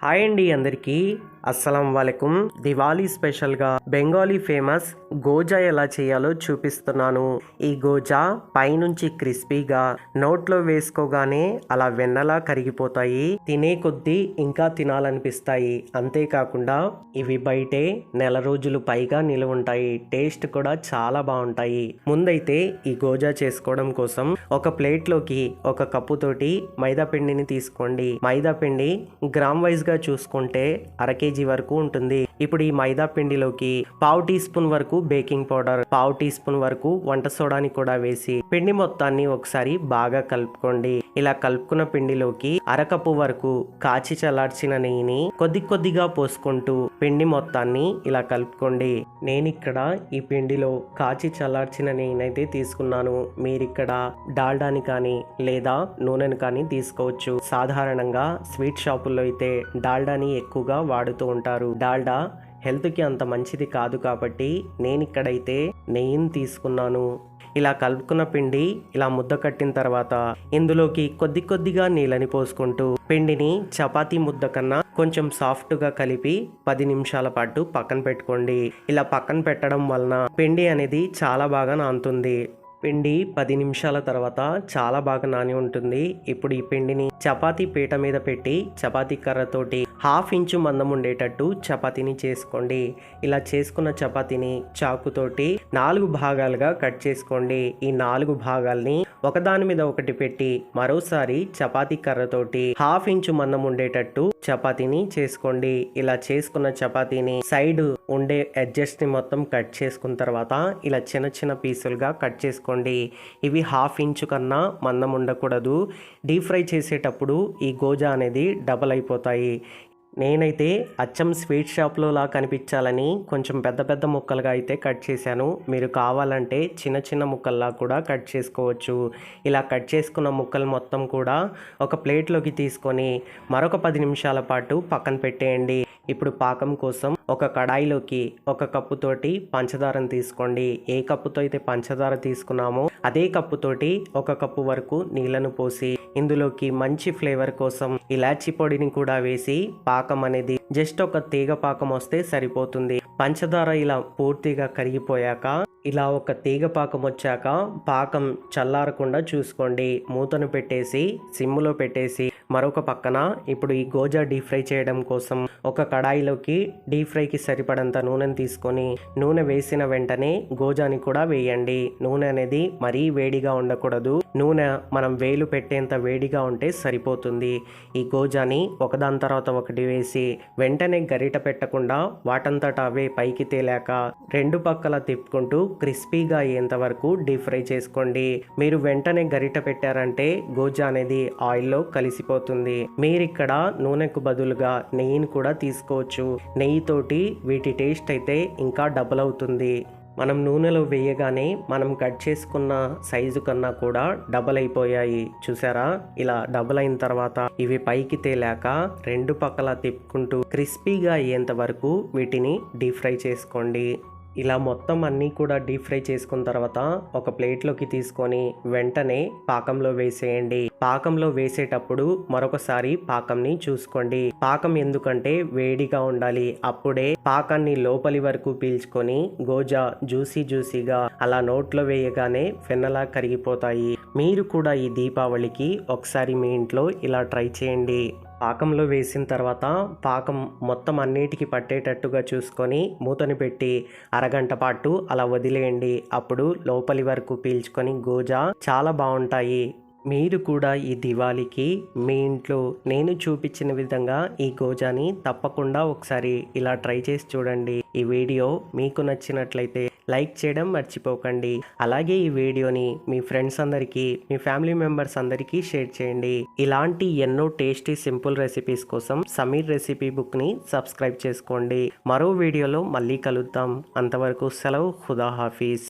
Hi అండి అందరికీ అస్సలం వాలేకుం. దివాళీ స్పెషల్గా బెంగాలీ ఫేమస్ గోజా ఎలా చేయాలో చూపిస్తున్నాను. ఈ గోజా పైనుంచి క్రిస్పీగా నోట్లో వేసుకోగానే అలా వెన్నలా కరిగిపోతాయి. తినే కొద్దీ ఇంకా తినాలనిపిస్తాయి. అంతేకాకుండా ఇవి బయటే నెల రోజులు పైగా నిలువ ఉంటాయి. టేస్ట్ కూడా చాలా బాగుంటాయి. ముందైతే ఈ గోజా చేసుకోవడం కోసం ఒక ప్లేట్లోకి ఒక కప్పు తోటి మైదా పిండిని తీసుకోండి. మైదా పిండి గ్రామ్ వైజ్ గా చూసుకుంటే అర కేజీ వరకు ఉంటుంది. ఇప్పుడు ఈ మైదా పిండిలోకి పావు టీ స్పూన్ వరకు బేకింగ్ పౌడర్, పావు టీ స్పూన్ వరకు వంట సోడాని కూడా వేసి పిండి మొత్తాన్ని ఒకసారి బాగా కలుపుకోండి. ఇలా కలుపుకున్న పిండిలోకి అరకప్పు వరకు కాచి చల్లార్చిన నెయ్యిని కొద్ది కొద్దిగా పోసుకుంటూ పిండి మొత్తాన్ని ఇలా కలుపుకోండి. నేను ఇక్కడ ఈ పిండిలో కాచి చల్లార్చిన నెయ్యినైతే తీసుకున్నాను. మీరిక్కడ డాల్డాని కానీ లేదా నూనెను కానీ తీసుకోవచ్చు. సాధారణంగా స్వీట్ షాపుల్లో అయితే డాల్డాని ఎక్కువగా వాడుతూ ఉంటారు. డాల్డా హెల్త్కి అంత మంచిది కాదు కాబట్టి నేను ఇక్కడైతే నెయ్యిని తీసుకున్నాను. ఇలా కలుపుకున్న పిండి ఇలా ముద్ద కట్టిన తర్వాత ఇందులోకి కొద్ది కొద్దిగా నీళ్ళని పోసుకుంటూ పిండిని చపాతీ ముద్ద కన్నా కొంచెం సాఫ్ట్గా కలిపి 10 నిమిషాల పాటు పక్కన పెట్టుకోండి. ఇలా పక్కన పెట్టడం వలన పిండి అనేది చాలా బాగా నానుతుంది. పిండి 10 నిమిషాల తర్వాత చాలా బాగా నాని ఉంటుంది. ఇప్పుడు ఈ పిండిని చపాతీ పీట మీద పెట్టి చపాతీ కర్రతోటి 1/2 ఇంచు మందం ఉండేటట్టు చపాతీని చేసుకోండి. ఇలా చేసుకున్న చపాతీని చాకుతోటి 4 భాగాలుగా కట్ చేసుకోండి. ఈ 4 భాగాల్ని ఒకదాని మీద ఒకటి పెట్టి మరోసారి చపాతీ కర్రతోటి 1/2 ఇంచు మందం ఉండేటట్టు చపాతీని చేసుకోండి. ఇలా చేసుకున్న చపాతీని సైడ్ ఉండే ఎడ్జెస్ ని మొత్తం కట్ చేసుకున్న తర్వాత ఇలా చిన్న చిన్న పీసులుగా కట్ చేసుకోండి. ఇవి 1/2 ఇంచు కన్నా మందం ఉండకూడదు. డీప్ ఫ్రై చేసేటప్పుడు ఈ గోజా అనేది డబల్ అయిపోతాయి. నేనైతే అచ్చం స్వీట్ షాప్లో లా కనిపించాలని కొంచెం పెద్ద పెద్ద ముక్కలుగా అయితే కట్ చేశాను. మీరు కావాలంటే చిన్న చిన్న ముక్కల్లా కూడా కట్ చేసుకోవచ్చు. ఇలా కట్ చేసుకున్న ముక్కలు మొత్తం కూడా ఒక ప్లేట్లోకి తీసుకొని మరొక 10 నిమిషాల పాటు పక్కన పెట్టేయండి. ఇప్పుడు పాకం కోసం ఒక కడాయిలోకి ఒక కప్పుతోటి పంచదారను తీసుకోండి. ఏ కప్పుతో అయితే పంచదార తీసుకున్నామో అదే కప్పుతోటి ఒక కప్పు వరకు నీళ్లను పోసి ఇందులోకి మంచి ఫ్లేవర్ కోసం ఇలాచీ పొడిని కూడా వేసి పాకం అనేది జస్ట్ ఒక తీగ పాకం వస్తే సరిపోతుంది. పంచదార ఇలా పూర్తిగా కరిగిపోయాక ఇలా ఒక తీగ పాకం వచ్చాక పాకం చల్లారకుండా చూసుకోండి. మూతను పెట్టేసి సిమ్ములో పెట్టేసి మరొక పక్కన ఇప్పుడు ఈ గోజా డీప్ ఫ్రై చేయడం కోసం ఒక కడాయిలోకి డీప్ ఫ్రైకి సరిపడంత నూనెను తీసుకొని నూనె వేసిన వెంటనే గోజాని కూడా వేయండి. నూనె అనేది మరీ వేడిగా ఉండకూడదు. నూనె మనం వేలు పెట్టేంత వేడిగా ఉంటే సరిపోతుంది. ఈ గోజాని ఒకదాని తర్వాత ఒకటి వేసి వెంటనే గరిట పెట్టకుండా వాటంతట అవే పైకి తేలాక రెండు పక్కల తిప్పుకుంటూ క్రిస్పీగా అయ్యేంత వరకు డీప్ ఫ్రై చేసుకోండి. మీరు వెంటనే గరిట పెట్టారంటే గోజా అనేది ఆయిల్లో కలిసిపోతుంది. మీరిక్కడ నూనెకు బదులుగా నెయ్యిని కూడా తీసుకోవచ్చు. నెయ్యితోటి వీటి టేస్ట్ అయితే ఇంకా డబుల్ అవుతుంది. మనం నూనెలో వేయగానే మనం కట్ చేసుకున్న సైజు కన్నా కూడా డబల్ అయిపోయాయి. చూసారా? ఇలా డబల్ అయిన తర్వాత ఇవి పైకి తేలాక రెండు పక్కల తిప్పుకుంటూ క్రిస్పీగా అయ్యేంత వరకు వీటిని డీప్ ఫ్రై చేసుకోండి. ఇలా మొత్తం అన్నీ కూడా డీప్ ఫ్రై చేసుకున్న తర్వాత ఒక ప్లేట్లోకి తీసుకొని వెంటనే పాకంలో వేసేయండి. పాకంలో వేసేటప్పుడు మరొకసారి పాకంని చూసుకోండి. పాకం ఎందుకంటే వేడిగా ఉండాలి. అప్పుడే పాకాన్ని లోపలి వరకు పీల్చుకొని గోజా జ్యూసీగా అలా నోట్లో వేయగానే వెన్నలా కరిగిపోతాయి. మీరు కూడా ఈ దీపావళికి ఒకసారి మీ ఇంట్లో ఇలా ట్రై చేయండి. పాకంలో వేసిన తర్వాత పాకం మొత్తం అన్నిటికీ పట్టేటట్టుగా చూసుకొని మూతని పెట్టి అరగంట పాటు అలా వదిలేయండి. అప్పుడు లోపలి వరకు పీల్చుకొని గోజా చాలా బాగుంటాయి. మీరు కూడా ఈ దివాళీకి మీ ఇంట్లో నేను చూపించిన విధంగా ఈ గోజాని తప్పకుండా ఒకసారి ఇలా ట్రై చేసి చూడండి. ఈ వీడియో మీకు నచ్చినట్లయితే లైక్ చేయడం మర్చిపోకండి. అలాగే ఈ వీడియోని మీ ఫ్రెండ్స్ అందరికీ, మీ ఫ్యామిలీ మెంబర్స్ అందరికీ షేర్ చేయండి. ఇలాంటి ఎన్నో టేస్టీ సింపుల్ రెసిపీస్ కోసం సమీర్ రెసిపీ బుక్ని సబ్స్క్రైబ్ చేసుకోండి. మరో వీడియోలో మళ్ళీ కలుద్దాం. అంతవరకు సెలవు. ఖుదా హాఫీజ్.